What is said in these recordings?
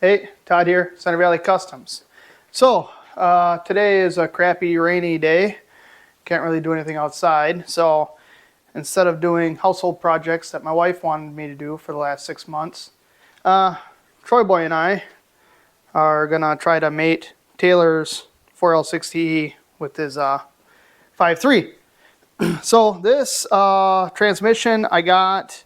Hey, Todd here, Center Valley Customs. So, today is a crappy rainy day. Can't really do anything outside. So, instead of doing household projects that my wife wanted me to do for the last 6 months, Troy Boy and I are gonna try to mate Taylor's 4L60E with his 5.3. So, this transmission I got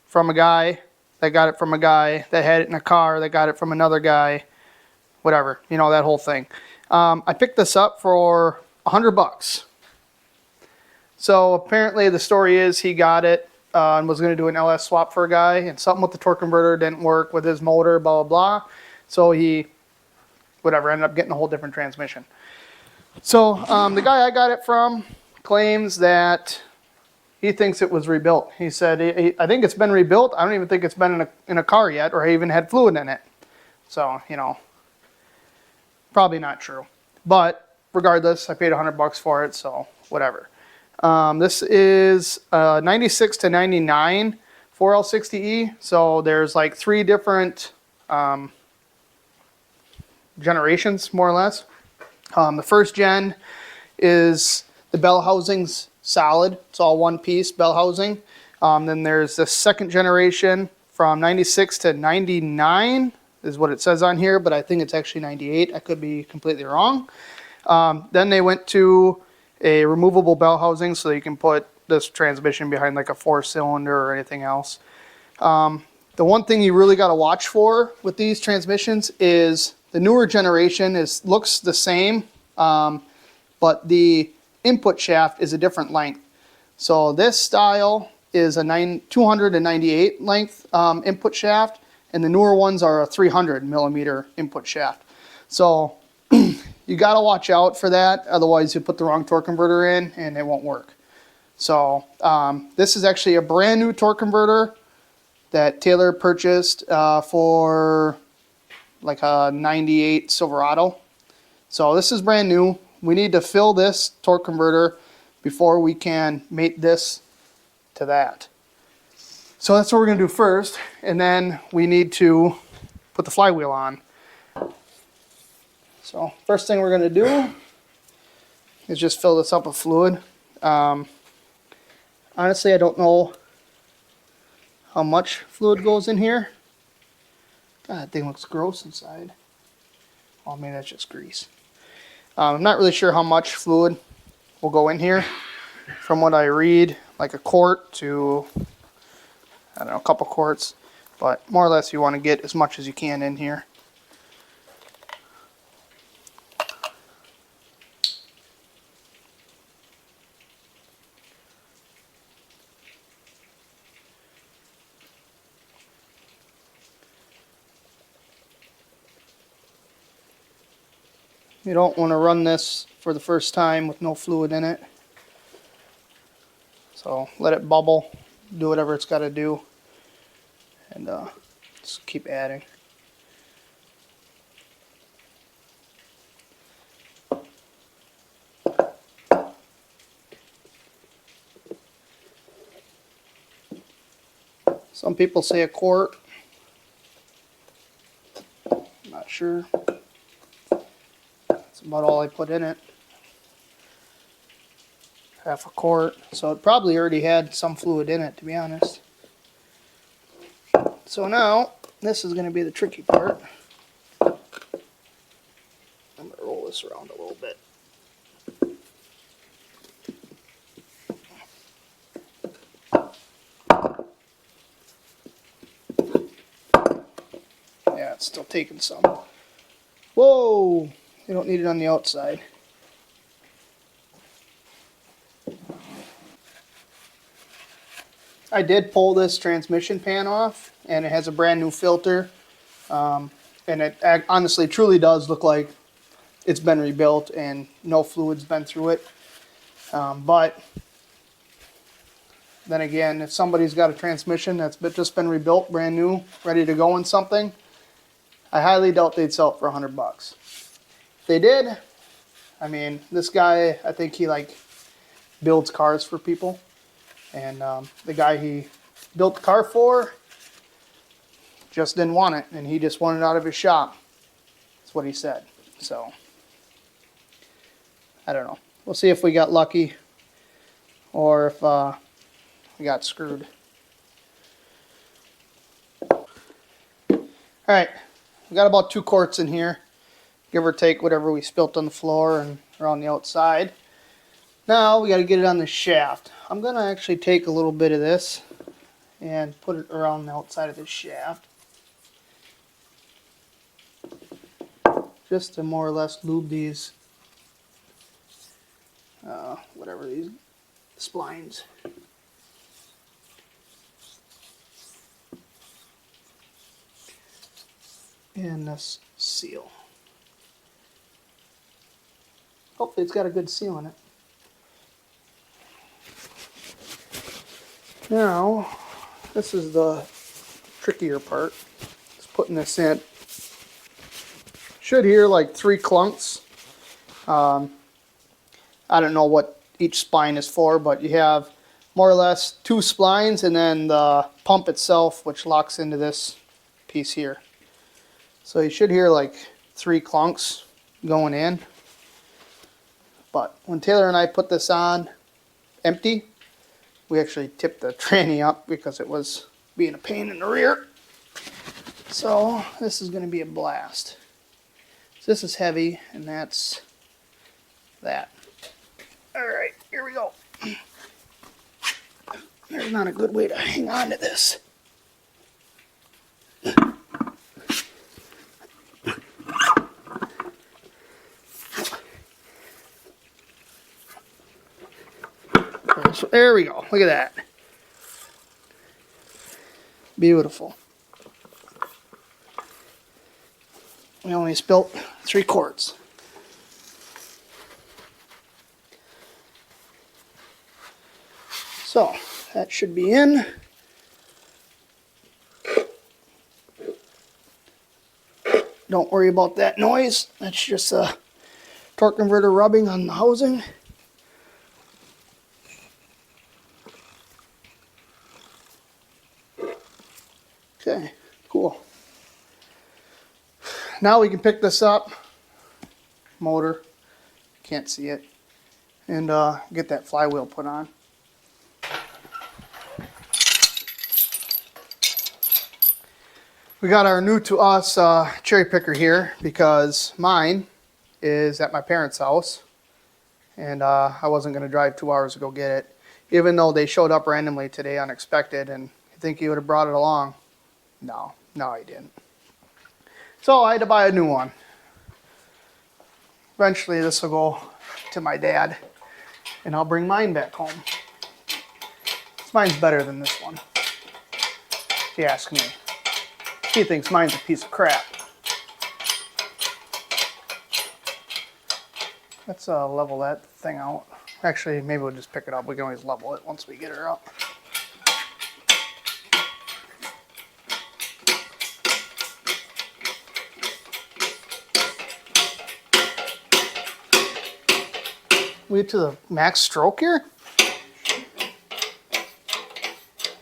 from a guy that got it from a guy that had it in a car that got it from another guy, whatever, you know, that whole thing. I picked this up for $100. So apparently the story is he got it and was going to do an LS swap for a guy, and something with the torque converter didn't work with his motor, blah, blah, blah. So he, whatever, ended up getting a whole different transmission. So the guy I got it from claims that he thinks it was rebuilt. He said, I think it's been rebuilt. I don't even think it's been in a car yet, or even had fluid in it. So, you know, probably not true. But regardless, I paid $100 for it, so whatever. This is 96 to 99 4L60E. So there's like 3 different generations, more or less. The first gen is the bell housings solid. It's all one piece bell housing. Then there's the second generation from 96 to 99 is what it says on here, but I think it's actually 98. I could be completely wrong. Then they went to a removable bell housing so you can put this transmission behind like a 4-cylinder or anything else. The one thing you really got to watch for with these transmissions is the newer generation looks the same, but the input shaft is a different length. So this style is a 298 length input shaft, and the newer ones are a 300 millimeter input shaft. So you got to watch out for that, otherwise you put the wrong torque converter in and it won't work. So this is actually a brand new torque converter that Taylor purchased for like a 98 Silverado. So this is brand new. We need to fill this torque converter before we can mate this to that. So that's what we're going to do first, and then we need to put the flywheel on. So first thing we're going to do is just fill this up with fluid. Honestly, I don't know how much fluid goes in here. God, that thing looks gross inside. Oh man, that's just grease. I'm not really sure how much fluid will go in here. From what I read, like a quart to, I don't know, a couple quarts. But more or less you want to get as much as you can in here. You don't want to run this for the first time with no fluid in it. So let it bubble, do whatever it's got to do, and just keep adding. Some people say a quart. I'm not sure. That's about all I put in it. Half a quart. So it probably already had some fluid in it, to be honest. So now, this is going to be the tricky part. I'm going to roll this around a little bit. Yeah, it's still taking some. Whoa! You don't need it on the outside. I did pull this transmission pan off, and it has a brand new filter, and it honestly truly does look like it's been rebuilt and no fluid's been through it. But then again, if somebody's got a transmission that's just been rebuilt, brand new, ready to go in something, I highly doubt they'd sell it for $100. If they did, I mean, this guy, I think he like builds cars for people. And the guy he built the car for just didn't want it, and he just wanted it out of his shop. That's what he said. So, I don't know. We'll see if we got lucky or if we got screwed. Alright, we got about 2 quarts in here, give or take whatever we spilt on the floor and around the outside. Now we got to get it on the shaft. I'm going to actually take a little bit of this and put it around the outside of this shaft, just to more or less lube these, whatever these splines. And this seal. Hopefully it's got a good seal in it. Now, this is the trickier part. Just putting this in. Should hear like 3 clunks. I don't know what each spline is for, but you have more or less 2 splines and then the pump itself, which locks into this piece here. So you should hear like 3 clunks going in. But when Taylor and I put this on empty, we actually tipped the tranny up because it was being a pain in the rear. So this is going to be a blast. So this is heavy, and that's that. Alright, here we go. There's not a good way to hang on to this. So there we go. Look at that. Beautiful. We only spilt 3 quarts. So that should be in. Don't worry about that noise. That's just a torque converter rubbing on the housing. Okay, cool. Now we can pick this up, motor, can't see it, and get that flywheel put on. We got our new to us cherry picker here because mine is at my parents' house, and I wasn't going to drive 2 hours to go get it, even though they showed up randomly today, unexpected, and I think he would have brought it along. No, he didn't. So I had to buy a new one. Eventually this will go to my dad, and I'll bring mine back home. Mine's better than this one, if you ask me. He thinks mine's a piece of crap. Let's level that thing out. Actually, maybe we'll just pick it up. We can always level it once we get her up. We get to the max stroke here?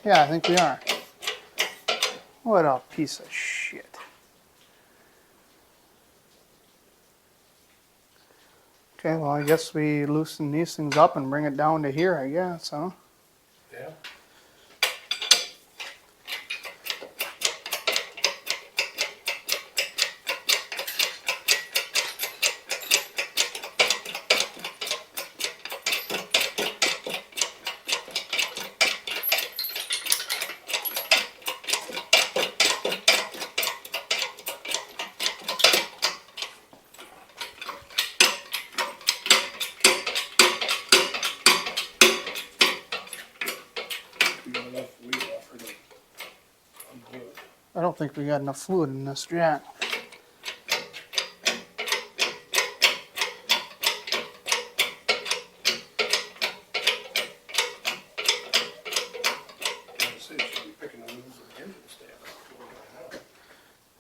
Yeah, I think we are. What a piece of shit. Okay, well, I guess we loosen these things up and bring it down to here, I guess, huh? Yeah. I don't think we got enough fluid in this jack.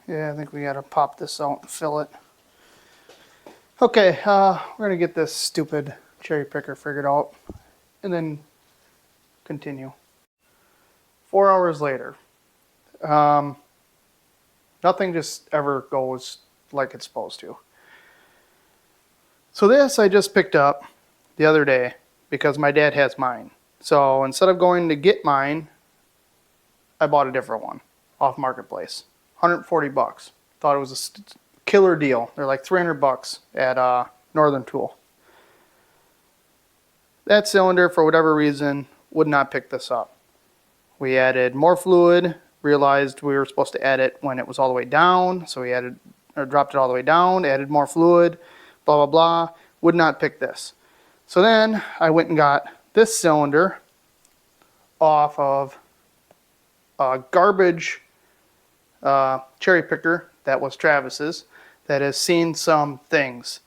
Yeah, I think we gotta pop this out and fill it. Okay, we're gonna get this stupid cherry picker figured out and then continue. 4 hours later. Nothing just ever goes like it's supposed to. So this I just picked up the other day because my dad has mine. So instead of going to get mine, I bought a different one off Marketplace. 140 bucks. Thought it was a killer deal. They're like 300 bucks at Northern Tool. That cylinder, for whatever reason, would not pick this up. We added more fluid, realized we were supposed to add it when it was all the way down, so we added or dropped it all the way down, added more fluid, blah blah blah, would not pick this. So then I went and got this cylinder off of a garbage cherry picker that was Travis's that has seen some things.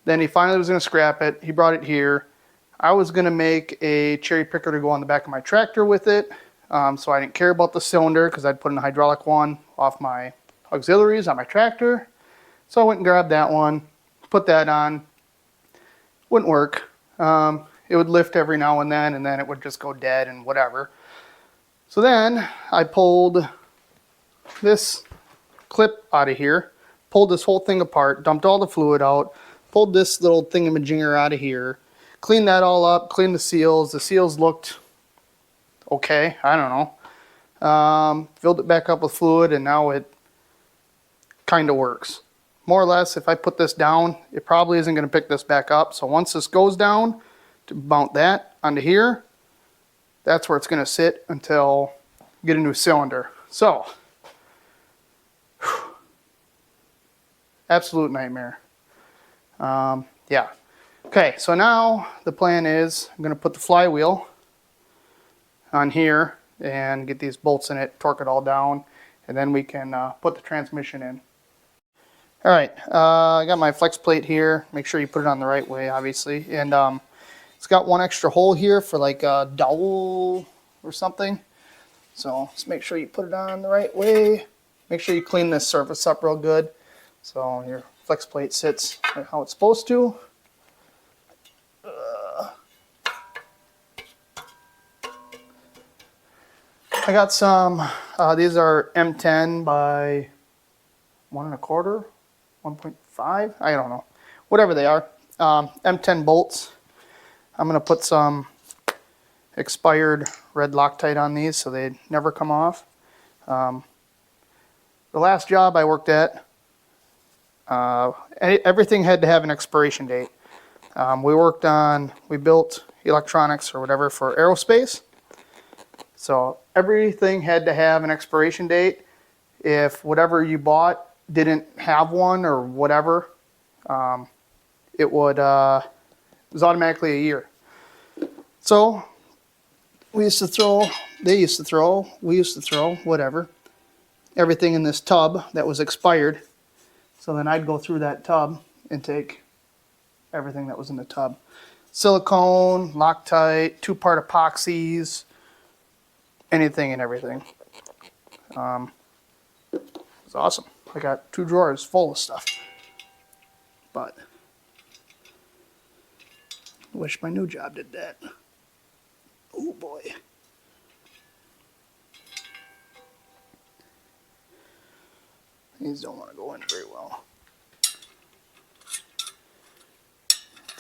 Then he finally was going to scrap it. He brought it here. I was going to make a cherry picker to go on the back of my tractor with it. So I didn't care about the cylinder because I'd put in a hydraulic one off my auxiliaries on my tractor. So I went and grabbed that one, put that on. Wouldn't work. It would lift every now and then it would just go dead and whatever. So then I pulled this clip out of here, pulled this whole thing apart, dumped all the fluid out, pulled this little thingamajinger out of here, cleaned that all up, cleaned the seals. The seals looked okay, I don't know. Filled it back up with fluid and now it kind of works. More or less, if I put this down, it probably isn't going to pick this back up. So once this goes down, to mount that onto here, that's where it's going to sit until I get a new cylinder. So, absolute nightmare. Yeah. Okay, so now the plan is I'm going to put the flywheel on here and get these bolts in it, torque it all down, and then we can put the transmission in. All right, I got my flex plate here. Make sure you put it on the right way, obviously. And it's got one extra hole here for like a dowel or something. So just make sure you put it on the right way. Make sure you clean this surface up real good so your flex plate sits how it's supposed to. I got some, these are M10 by 1.25, 1.5, I don't know, whatever they are, M10 bolts. I'm going to put some expired red Loctite on these so they never come off. The last job I worked at, everything had to have an expiration date. We built electronics or whatever for aerospace. So everything had to have an expiration date. If whatever you bought didn't have one or whatever, it was automatically a year. So we used to throw, whatever, everything in this tub that was expired. So then I'd go through that tub and take everything that was in the tub. Silicone, Loctite, 2-part epoxies, anything and everything. It's awesome. I got 2 drawers full of stuff. But I wish my new job did that. Oh boy. These don't want to go in very well.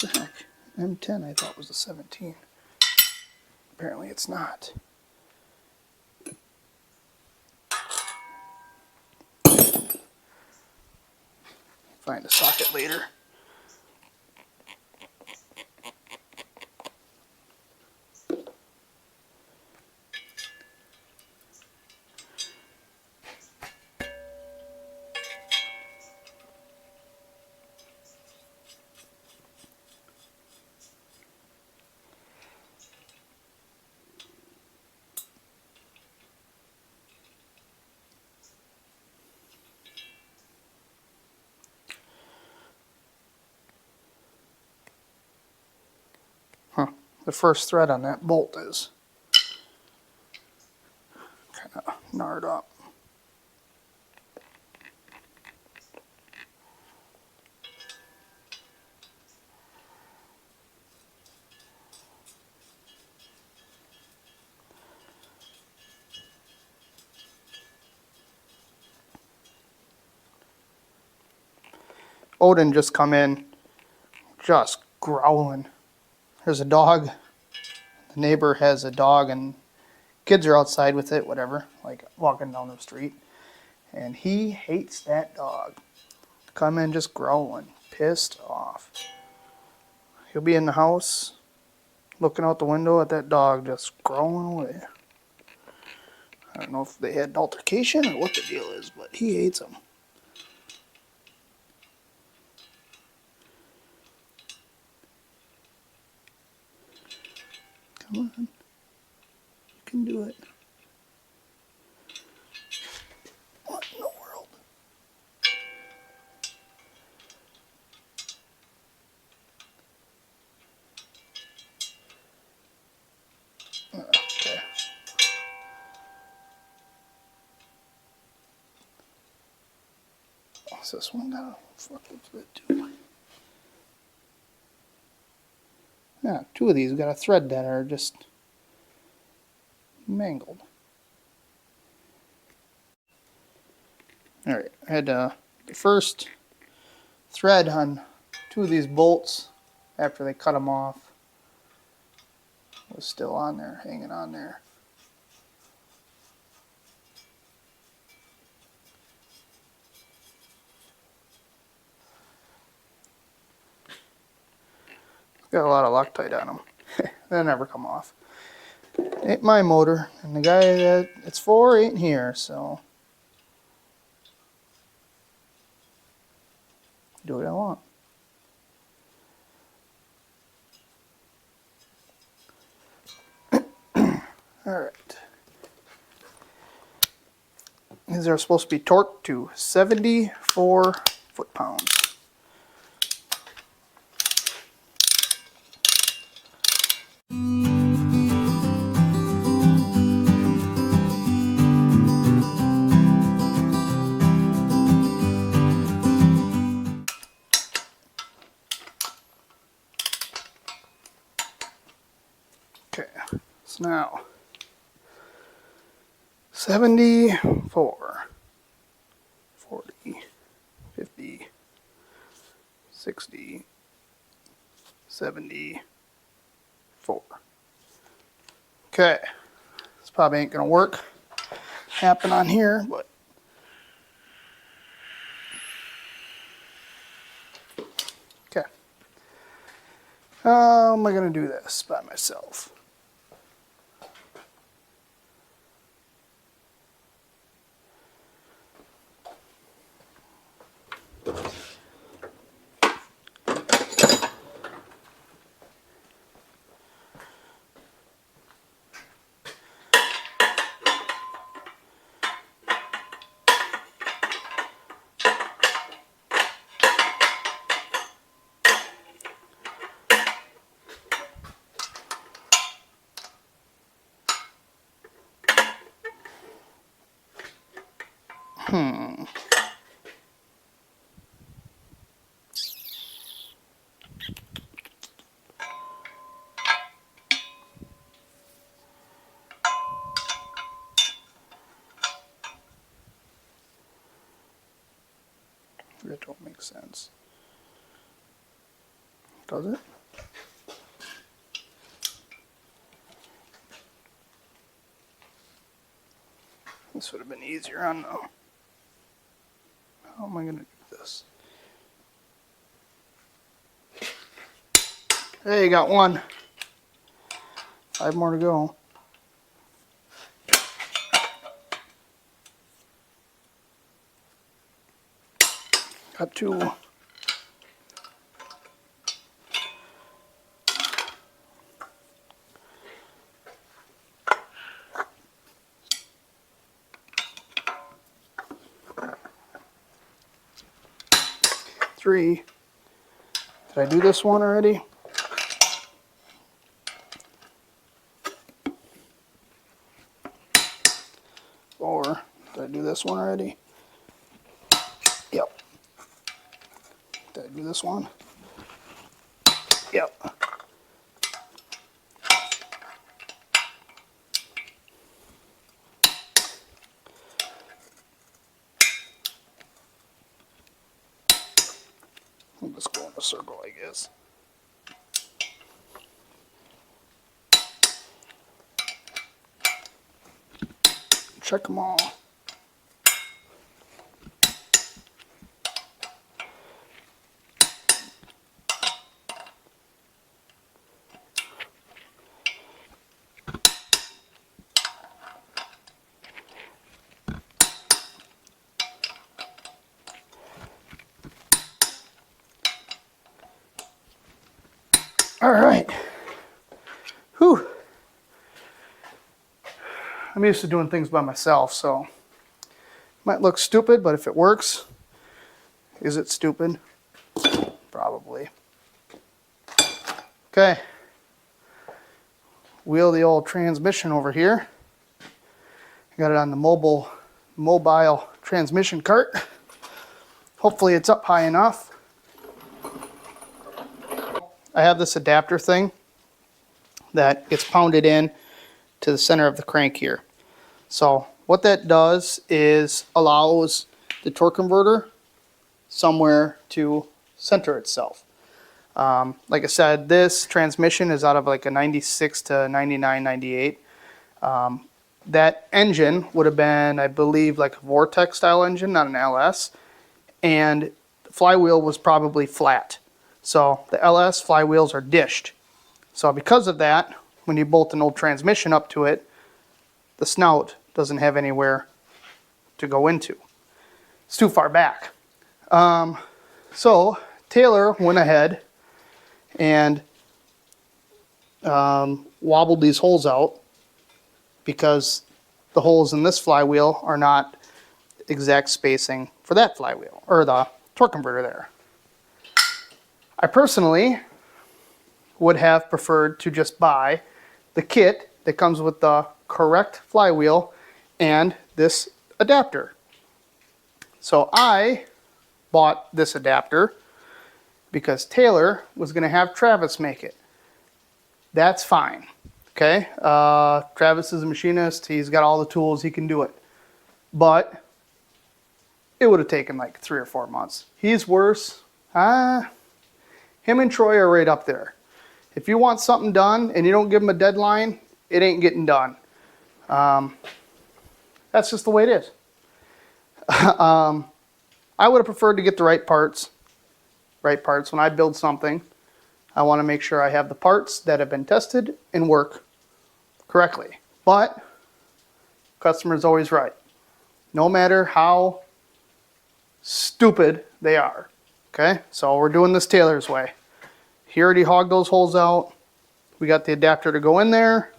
What the heck? M10 I thought was a 17. Apparently it's not. Find a socket later. The first thread on that bolt is kind of gnarred up. Odin just come in, just growling. There's a dog. The neighbor has a dog and kids are outside with it, whatever, like walking down the street. And he hates that dog. Come in just growling, pissed off. He'll be in the house, looking out the window at that dog just growling away. I don't know if they had an altercation or what the deal is, but he hates him. Come on. You can do it. What in the world? Okay. What's this one got? Fuck, what's that too? Yeah, two of these got a thread that are just mangled. Alright, I had the first thread on two of these bolts after they cut them off. Was still on there, hanging on there. Got a lot of Loctite on them. They'll never come off. Ain't my motor, and the guy that it's for ain't here, so do what I want. Alright. These are supposed to be torqued to 74 foot-pounds. Okay, so now 74, 40, 50, 60, 74. Okay, this probably ain't gonna work, happen on here, but okay. How am I gonna do this by myself? That don't make sense. Does it? This would have been easier on though. How am I going to do this? Hey, you got one. 5 more to go. Got 2. Three. Did I do this one already? Or did I do this one already? Yep. Did I do this one? Yep. a circle, I guess. Check them all. All right. Whew. I'm used to doing things by myself, so might look stupid, but if it works, is it stupid? Probably. Okay. Wheel the old transmission over here. Got it on the mobile transmission cart. Hopefully it's up high enough. I have this adapter thing that gets pounded in to the center of the crank here. So what that does is allows the torque converter somewhere to center itself. Like I said, this transmission is out of like a 96 to 99, 98. That engine would have been, I believe, like a Vortex style engine, not an LS. And the flywheel was probably flat. So the LS flywheels are dished. So because of that, when you bolt an old transmission up to it, the snout doesn't have anywhere to go into. It's too far back. So Taylor went ahead and wobbled these holes out because the holes in this flywheel are not exact spacing for that flywheel, or the torque converter there. I personally would have preferred to just buy the kit that comes with the correct flywheel and this adapter. So I bought this adapter because Taylor was going to have Travis make it. That's fine. Okay, Travis is a machinist. He's got all the tools. He can do it. But it would have taken like 3 or 4 months. He's worse. Him and Troy are right up there. If you want something done and you don't give him a deadline, it ain't getting done. That's just the way it is. I would have preferred to get the right parts. When I build something, I want to make sure I have the parts that have been tested and work correctly. But customer's always right. No matter how stupid they are. Okay, so we're doing this Taylor's way. He already hogged those holes out. We got the adapter to go in there.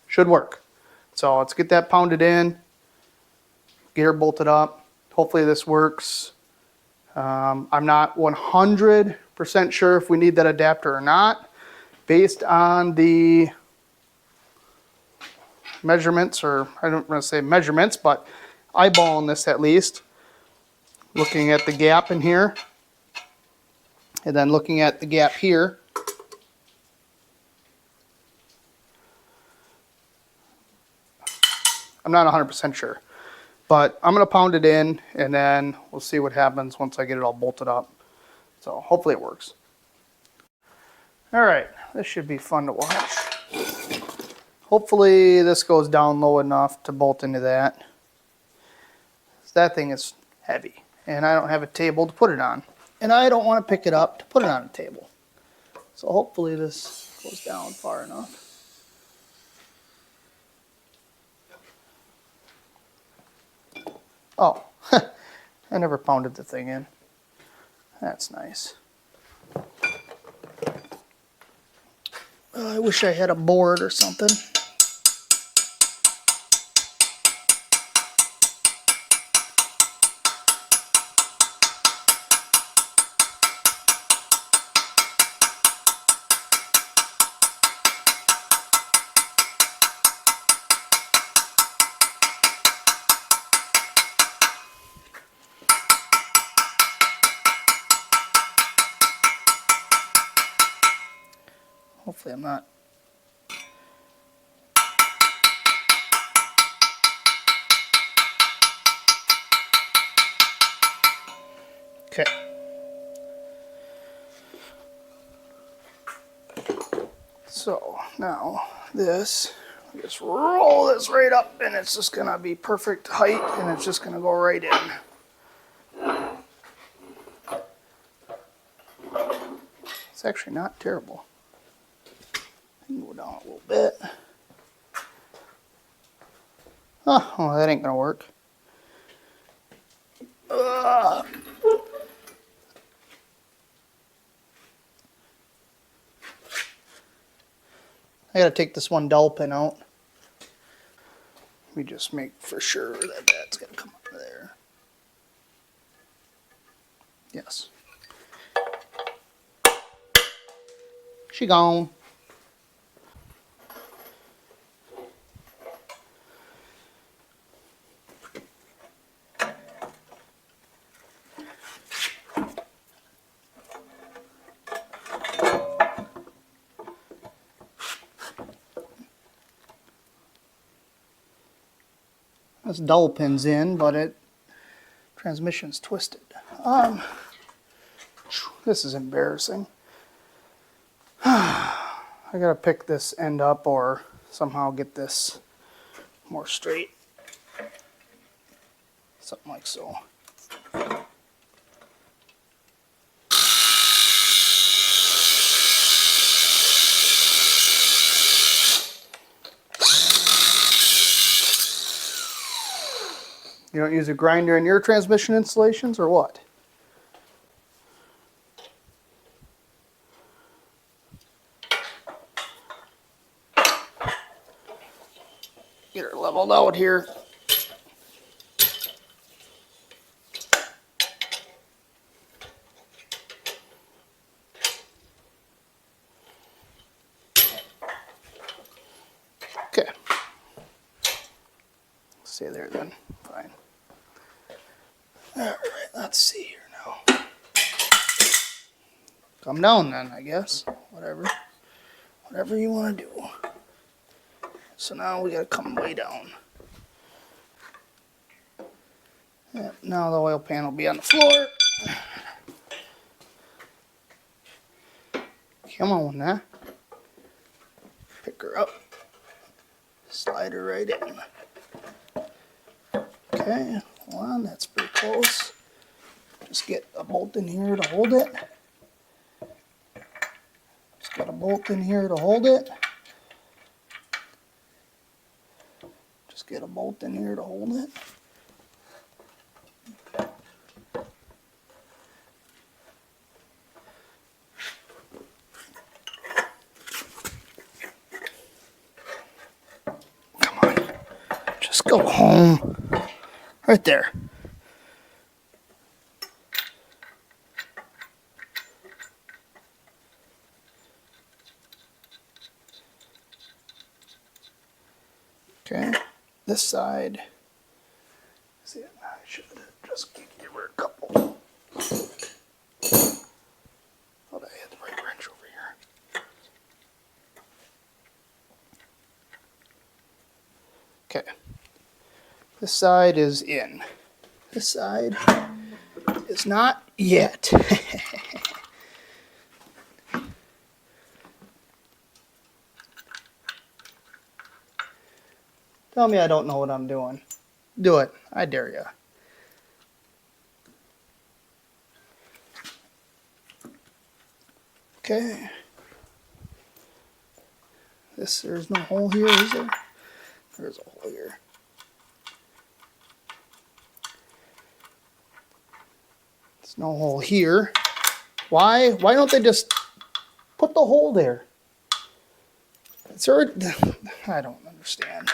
Should work. So let's get that pounded in. Get her bolted up. Hopefully this works. I'm not 100% sure if we need that adapter or not, based on the measurements, or I don't want to say measurements, but eyeballing this at least. Looking at the gap in here, and then looking at the gap here. I'm not 100% sure, but I'm going to pound it in, and then we'll see what happens once I get it all bolted up. So hopefully it works. All right, this should be fun to watch. Hopefully this goes down low enough to bolt into that. That thing is heavy, and I don't have a table to put it on. And I don't want to pick it up to put it on a table. So hopefully this goes down far enough. Oh, I never pounded the thing in. That's nice. I wish I had a board or something. Hopefully I'm not. Okay. So now this, just roll this right up and it's just gonna be perfect height and it's just gonna go right in. It's actually not terrible. I can go down a little bit. Oh, well, that ain't gonna work. I gotta take this one dowel pin out. Let me just make for sure that that's gonna come out of there. Yes. She gone. This dowel pin's in, but transmission's twisted. This is embarrassing. I gotta pick this end up or somehow get this more straight. Something like so. You don't use a grinder in your transmission installations or what? Get her leveled out here. Okay. Stay there then. Fine. Alright, let's see here now. Come down then, I guess. Whatever. Whatever you want to do. So now we gotta come way down. Yep, now the oil pan will be on the floor. Come on now. Pick her up. Slide her right in. Okay, hold on, that's pretty close. Just get a bolt in here to hold it. Just got a bolt in here to hold it. Just get a bolt in here to hold it. Come on, just go home. Right there. Okay, this side. See, I should just give her a couple. Thought I had the right wrench over here. Okay, this side is in. This side is not yet. Tell me I don't know what I'm doing. Do it. I dare you. Okay. There's no hole here, is there? There's a hole here. There's no hole here. Why don't they just put the hole there? It's already, I don't understand.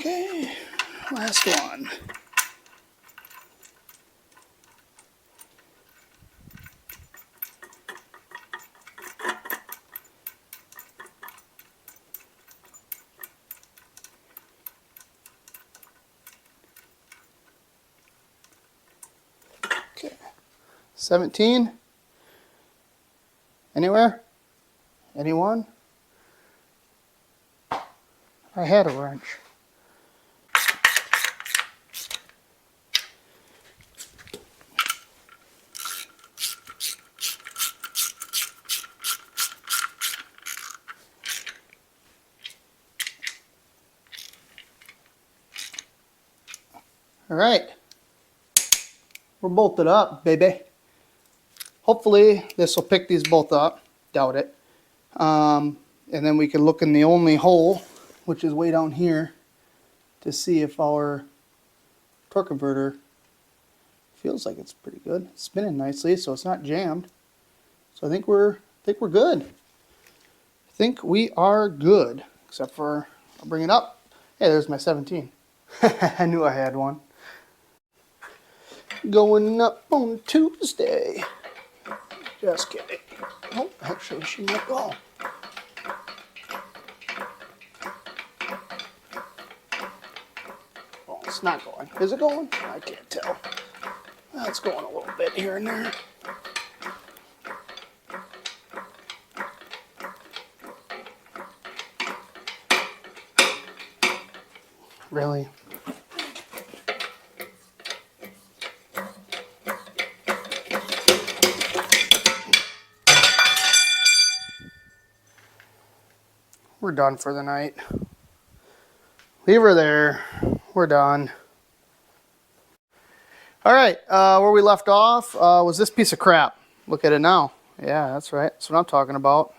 Okay, last one. Okay, 17. Anywhere? Anyone? I had a wrench. All right. We're bolted up, baby. Hopefully this will pick these both up. Doubt it. And then we can look in the only hole, which is way down here, to see if our torque converter feels like it's pretty good. It's spinning nicely, so it's not jammed. So I think we're good. I think we are good, except for I'll bring it up. Hey, there's my 17. I knew I had one. Going up on Tuesday. Just kidding. Oh, actually, she might go. Oh, it's not going. Is it going? I can't tell. It's going a little bit here and there. Really? We're done for the night. Leave her there. We're done. All right, where we left off was this piece of crap. Look at it now. Yeah, that's right. That's what I'm talking about.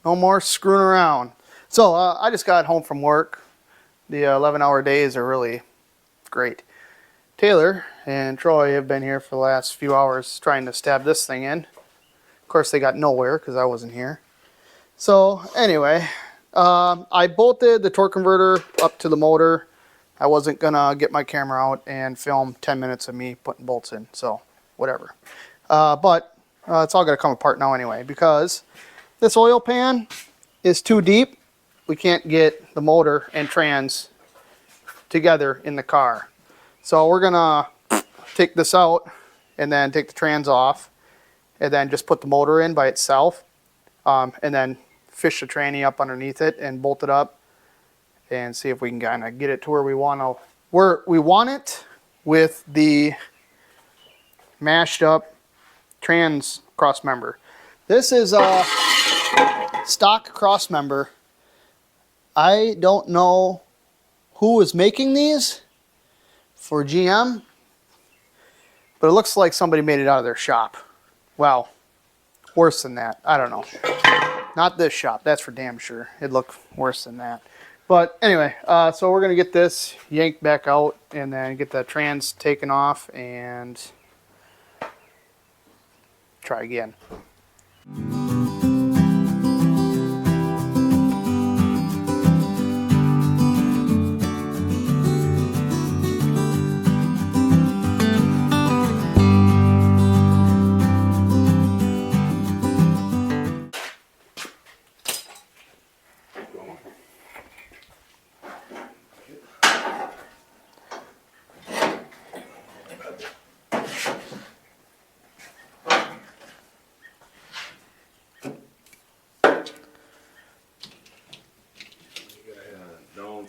No more screwing around. So I just got home from work. The 11-hour days are really great. Taylor and Troy have been here for the last few hours trying to stab this thing in. Of course, they got nowhere because I wasn't here. So anyway, I bolted the torque converter up to the motor. I wasn't gonna get my camera out and film 10 minutes of me putting bolts in, so whatever. But it's all gonna come apart now anyway, because this oil pan is too deep. We can't get the motor and trans together in the car. So we're gonna take this out and then take the trans off and then just put the motor in by itself, and then fish the tranny up underneath it and bolt it up and see if we can kind of get it to where we want it with the mashed up trans cross member. This is a stock cross member. I don't know who is making these for GM, but it looks like somebody made it out of their shop. Well, worse than that. I don't know. Not this shop, that's for damn sure. It'd look worse than that. But anyway, so we're going to get this yanked back out and then get the trans taken off and try again.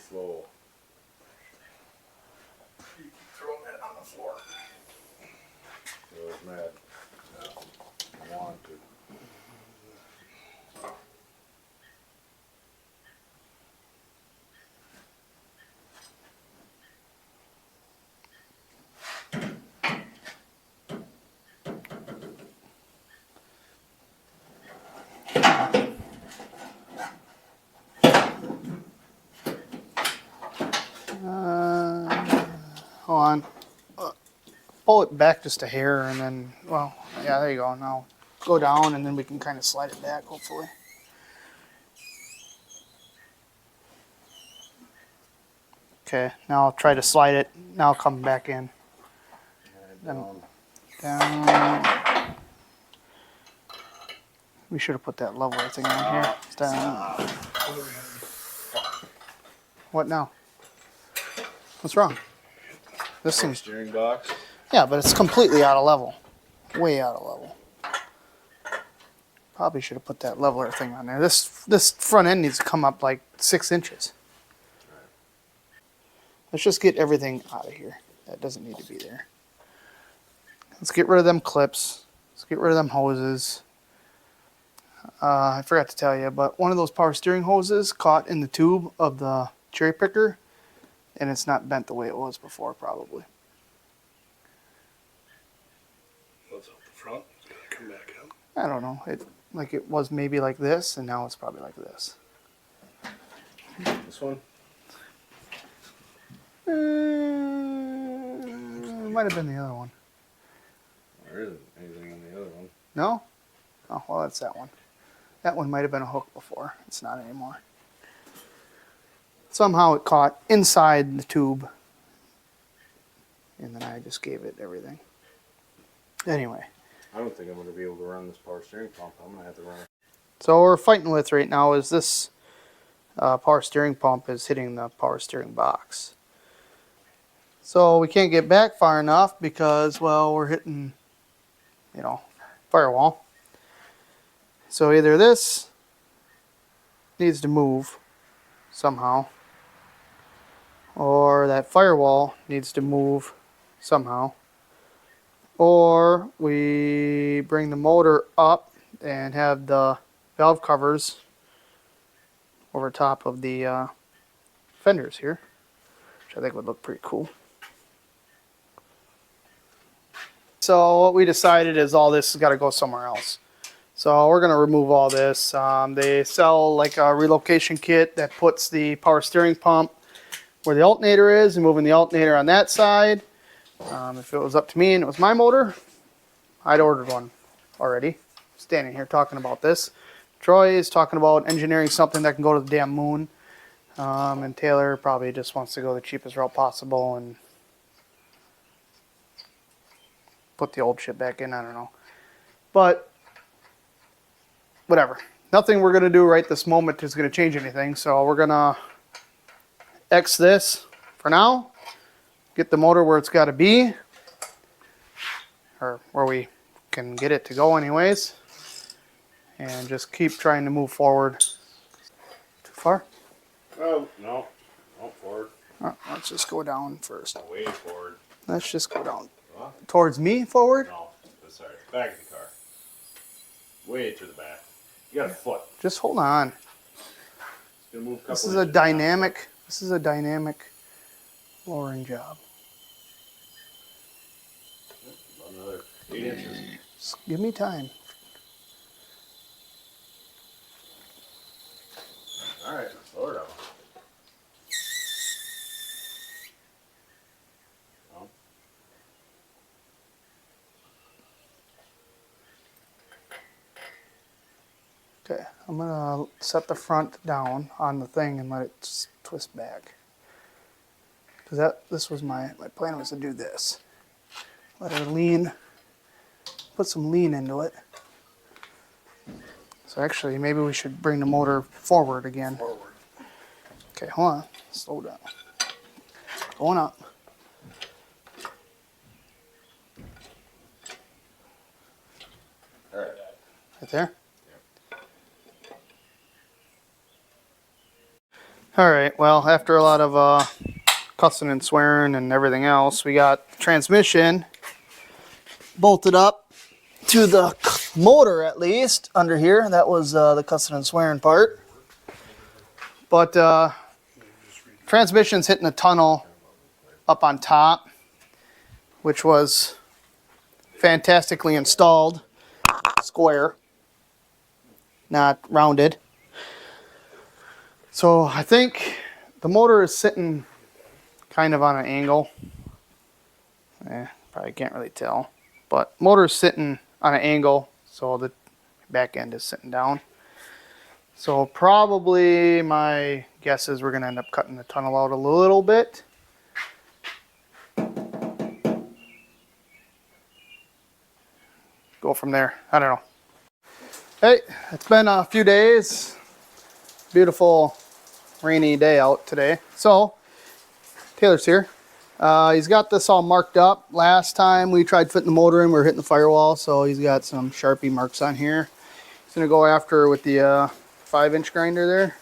Slow. You keep throwing that on the floor. I was mad. I want to. Hold on. Pull it back just a hair and then, well, yeah, there you go. Now go down and then we can kind of slide it back, hopefully. Okay, now I'll try to slide it. Now come back in. Down. Down. We should have put that leveler thing on here. Down. What now? What's wrong? This seems... Steering box. Yeah, but it's completely out of level. Way out of level. Probably should have put that leveler thing on there. This front end needs to come up like 6 inches. Let's just get everything out of here. That doesn't need to be there. Let's get rid of them clips. Let's get rid of them hoses. I forgot to tell you, but one of those power steering hoses caught in the tube of the cherry picker, and it's not bent the way it was before, probably. What's up the front? It's gonna come back up. I don't know. It was maybe like this, and now it's probably like this. This one? It might have been the other one. There isn't anything on the other one. No? Oh, well, that's that one. That one might have been a hook before. It's not anymore. Somehow it caught inside the tube, and then I just gave it everything. Anyway. I don't think I'm going to be able to run this power steering pump. I'm going to have to run it. So what we're fighting with right now is this power steering pump is hitting the power steering box. So we can't get back far enough because, well, we're hitting, you know, firewall. So either this needs to move somehow, or that firewall needs to move somehow, or we bring the motor up and have the valve covers over top of the fenders here, which I think would look pretty cool. So what we decided is all this has got to go somewhere else. So we're going to remove all this. They sell like a relocation kit that puts the power steering pump where the alternator is and moving the alternator on that side. If it was up to me and it was my motor, I'd ordered one already. Standing here talking about this. Troy is talking about engineering something that can go to the damn moon. And Taylor probably just wants to go the cheapest route possible and put the old shit back in. I don't know. But whatever. Nothing we're going to do right this moment is going to change anything. So we're going to X this for now. Get the motor where it's got to be. Or where we can get it to go anyways. And just keep trying to move forward. Too far? Oh, no. No, forward. Let's just go down first. Way forward. Let's just go down. What? Towards me forward? No, sorry. Back of the car. Way to the back. You got a foot. Just hold on. It's gonna move a couple This is a inches dynamic. This is a dynamic lowering job. down. Another 8 inches. Just give me time. All right, slow her down. No. Okay, I'm gonna set the front down on the thing and let it just twist back. Cause this was my plan was to do this. Let her lean, put some lean into it. So actually, maybe we should bring the motor forward again. Forward. Okay, hold on, slow down. Going up. All right. Right there? Alright, well, after a lot of cussing and swearing and everything else, we got the transmission bolted up to the motor, at least, under here. That was the cussing and swearing part. But transmission's hitting a tunnel up on top, which was fantastically installed. Square, not rounded. So I think the motor is sitting kind of on an angle. Probably can't really tell. But motor is sitting on an angle, so the back end is sitting down. So probably my guess is we're going to end up cutting the tunnel out a little bit. Go from there. I don't know. Hey, it's been a few days. Beautiful rainy day out today. So Taylor's here. He's got this all marked up. Last time we tried fitting the motor in, we were hitting the firewall, so he's got some Sharpie marks on here. It's gonna go after with the 5-inch grinder there,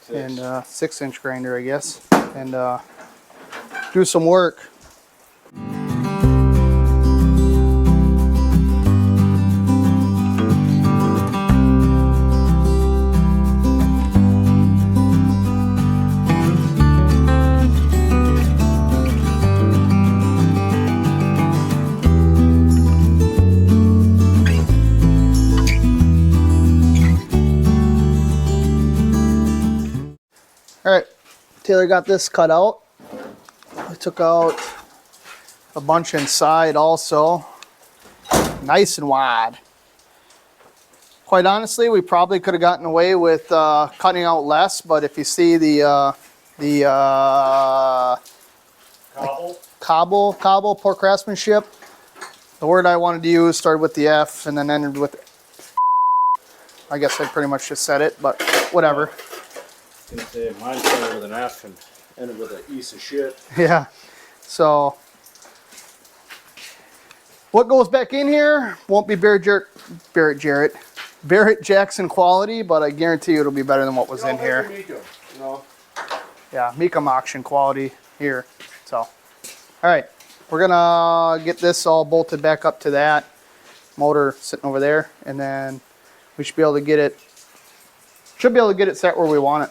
6. and 6-inch grinder, I guess, and do some work. All right, Taylor got this cut out. I took out a bunch inside also, nice and wide. Quite honestly, we probably could have gotten away with cutting out less, but if you see the cobble, poor craftsmanship, the word I wanted to use started with the F and then ended with, I guess I pretty much just said it, but whatever. I was gonna say mine started with an F and ended with a piece of shit. Yeah, so what goes back in here won't be Barrett Jackson quality, but I guarantee you it'll be better than what was in here. Yeah, Mecum auction quality here. So, all right, we're gonna get this all bolted back up to that motor sitting over there, and then we should be able to get it set where we want it.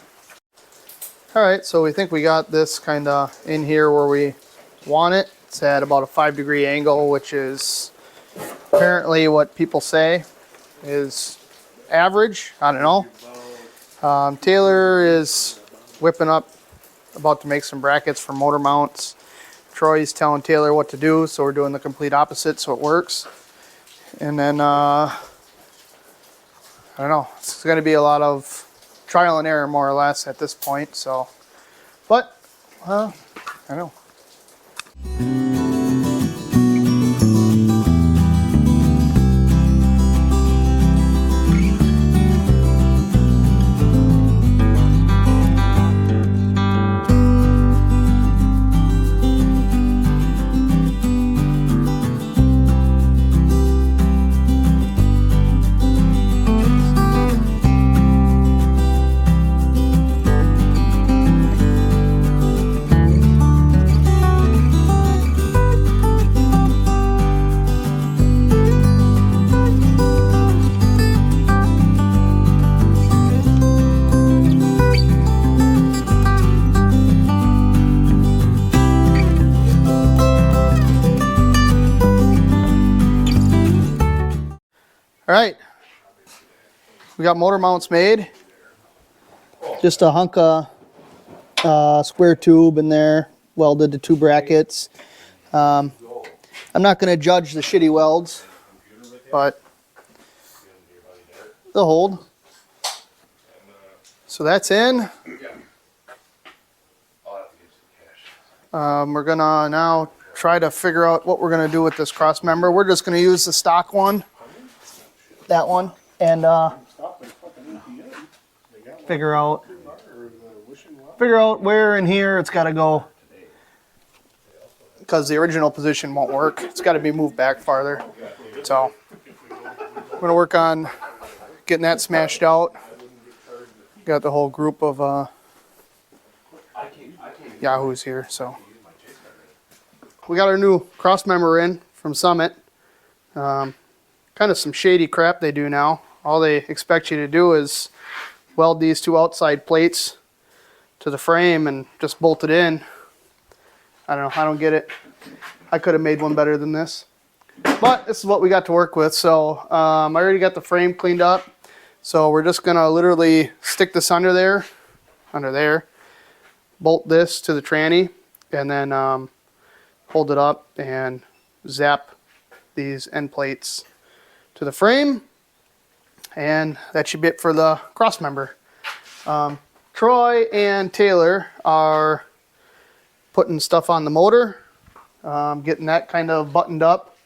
All right, so we think we got this kind of in here where we want it. It's at about a 5-degree angle, which is apparently what people say is average. I don't know. Taylor is whipping up, about to make some brackets for motor mounts. Troy's telling Taylor what to do, so we're doing the complete opposite so it works. And then, I don't know, it's going to be a lot of trial and error more or less at this point, so, but, I don't know. All right, we got motor mounts made. Just a hunk of square tube in there, welded to 2 brackets. I'm not going to judge the shitty welds, but they'll hold. So that's in. We're going to now try to figure out what we're going to do with this cross member. We're just going to use the stock one. That one, and figure out where in here it's got to go, because the original position won't work. It's got to be moved back farther. So we're gonna work on getting that smashed out. Got the whole group of yahoos here. So we got our new cross member in from Summit. Kind of some shady crap they do now. All they expect you to do is weld these 2 outside plates to the frame and just bolt it in. I don't know, I don't get it. I could have made one better than this. But this is what we got to work with. So I already got the frame cleaned up. So we're just gonna literally stick this under there, bolt this to the tranny, and then hold it up and zap these end plates to the frame, and that should be it for the cross member. Troy and Taylor are putting stuff on the motor, getting that kind of buttoned up.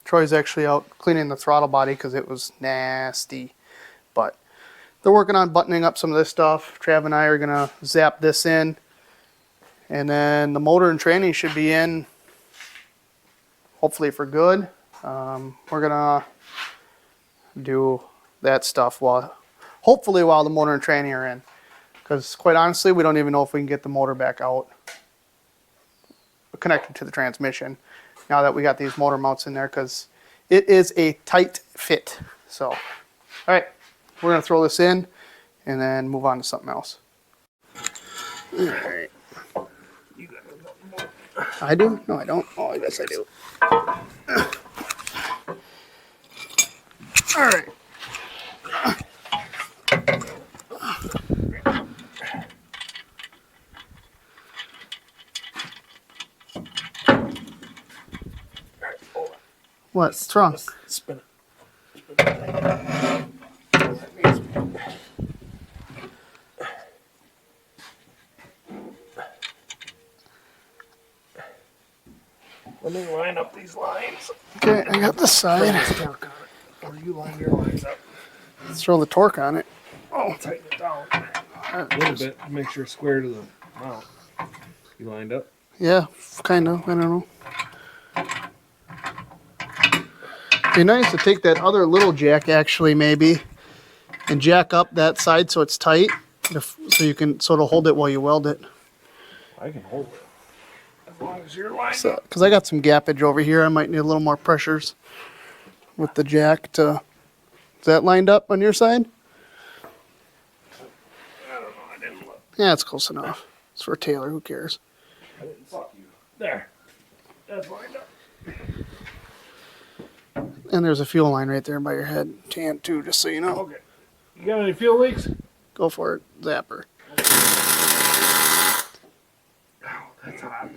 Troy's actually out cleaning the throttle body because it was nasty, but they're working on buttoning up some of this stuff. Trav and I are gonna zap this in, and then the motor and tranny should be in hopefully for good. We're gonna do that stuff hopefully while the motor and tranny are in. Because quite honestly, we don't even know if we can get the motor back out connected to the transmission now that we got these motor mounts in there, because it is a tight fit. So, all right, we're gonna throw this in and then move on to something else. All right. I do? No, I don't. Oh, I guess I do. All right. What's wrong? Spin it. Let me line up these lines. Okay, I got this Throw side. this torque on it. Or you line your lines up. Let's throw the torque on it. Oh, tighten it down a little bit to make sure it's square to the mount. You lined up? Yeah, kind of. I don't know. Be nice to take that other little jack, actually, maybe, and jack up that side so it's tight, so you can sort of hold it while you weld it. I can hold it. As long as you're lined So, up. because I got some gappage over here, I might need a little more pressures with the jack to. Is that lined up on your side? I don't know. I didn't look. Yeah, it's close enough. It's for Taylor. Who cares? I didn't fuck you. There. That's lined up. And there's a fuel line right there by your head, tan too, just so you know. Okay. You got any fuel leaks? Go for it, zapper. Oh, that's hot.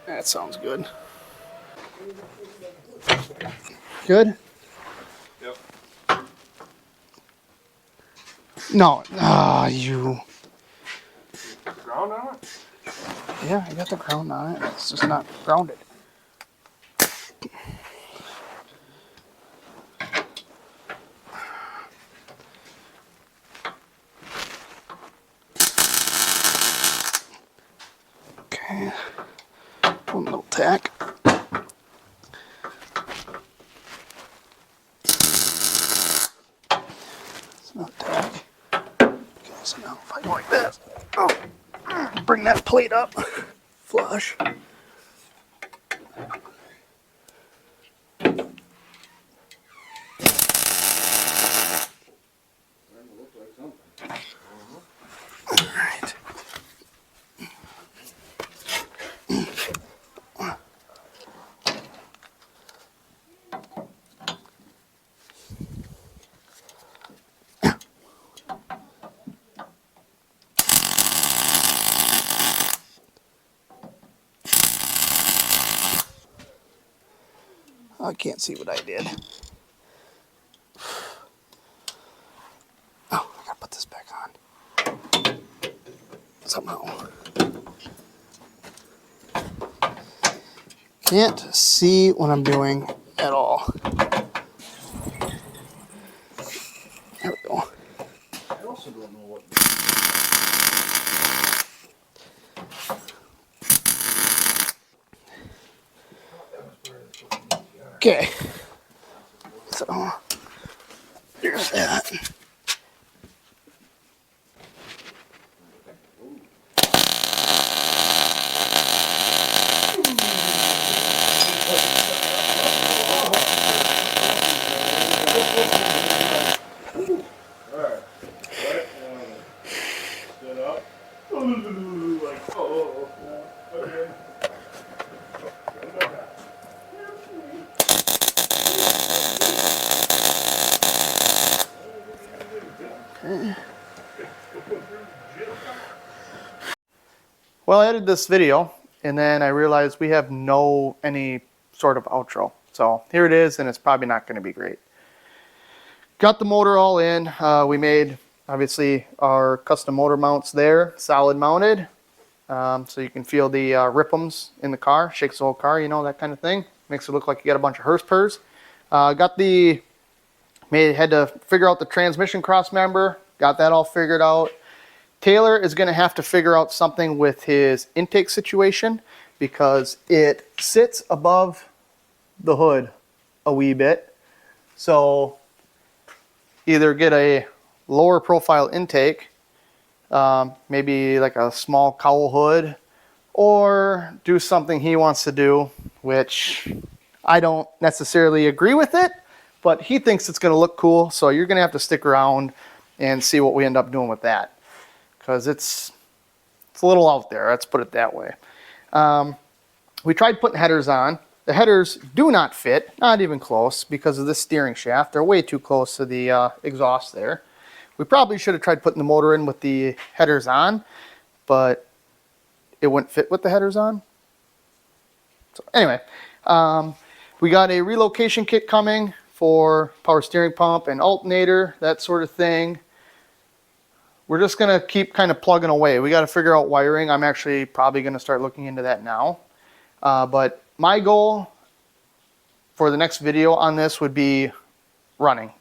That sounds good. Good? Yep. No. Ah, you. Ground on it? Yeah, I got the ground on it. It's just not grounded. Okay. One little tack. It's not tack. Okay, so now if I go like that, oh, bring that plate up, flush. Alright. I can't see what I did. Oh, I gotta put this back on. Somehow. Can't see what I'm doing at all. There we go. I also don't know what. Okay. So, there's that. Alright. Right. Stood up. Like, oh. Okay. Well, I edited this video, and then I realized we have any sort of outro. So here it is, and it's probably not going to be great. Got the motor all in. We made, obviously, our custom motor mounts there, solid mounted. so you can feel the ripums in the car. Shakes the whole car, you know, that kind of thing. Makes it look like you got a bunch of hearse purrs. Had to figure out the transmission cross member. Got that all figured out. Taylor is going to have to figure out something with his intake situation because it sits above the hood a wee bit. So either get a lower profile intake, maybe like a small cowl hood, or do something he wants to do, which I don't necessarily agree with it, but he thinks it's going to look cool. So you're going to have to stick around and see what we end up doing with that. Because it's a little out there, let's put it that way. We tried putting headers on. The headers do not fit, not even close, because of this steering shaft. They're way too close to the exhaust there. We probably should have tried putting the motor in with the headers on, but it wouldn't fit with the headers on. So anyway, we got a relocation kit coming for power steering pump and alternator, that sort of thing. We're just going to keep kind of plugging away. We got to figure out wiring. I'm actually probably going to start looking into that now. But my goal for the next video on this would be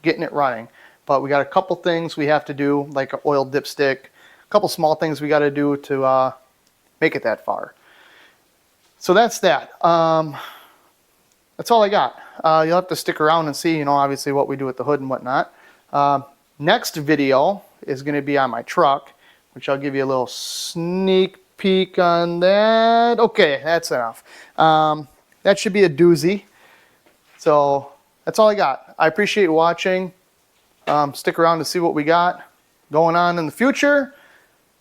getting it running. But we got a couple things we have to do, like an oil dipstick, a couple small things we got to do to make it that far. So that's that. That's all I got. You'll have to stick around and see, you know, obviously what we do with the hood and whatnot. Next video is going to be on my truck, which I'll give you a little sneak peek on that. Okay, that's enough. That should be a doozy. So that's all I got. I appreciate you watching. Stick around to see what we got going on in the future.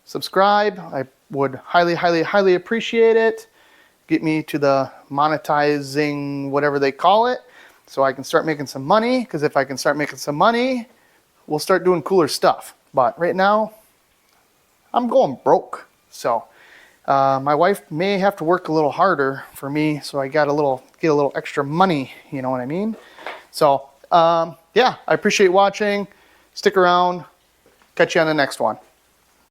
Subscribe. I would highly, highly, highly appreciate it. Get me to the monetizing, whatever they call it, so I can start making some money. Because if I can start making some money, we'll start doing cooler stuff. But right now, I'm going broke. So my wife may have to work a little harder for me, so I got get a little extra money. You know what I mean? So yeah, I appreciate watching. Stick around. Catch you on the next one.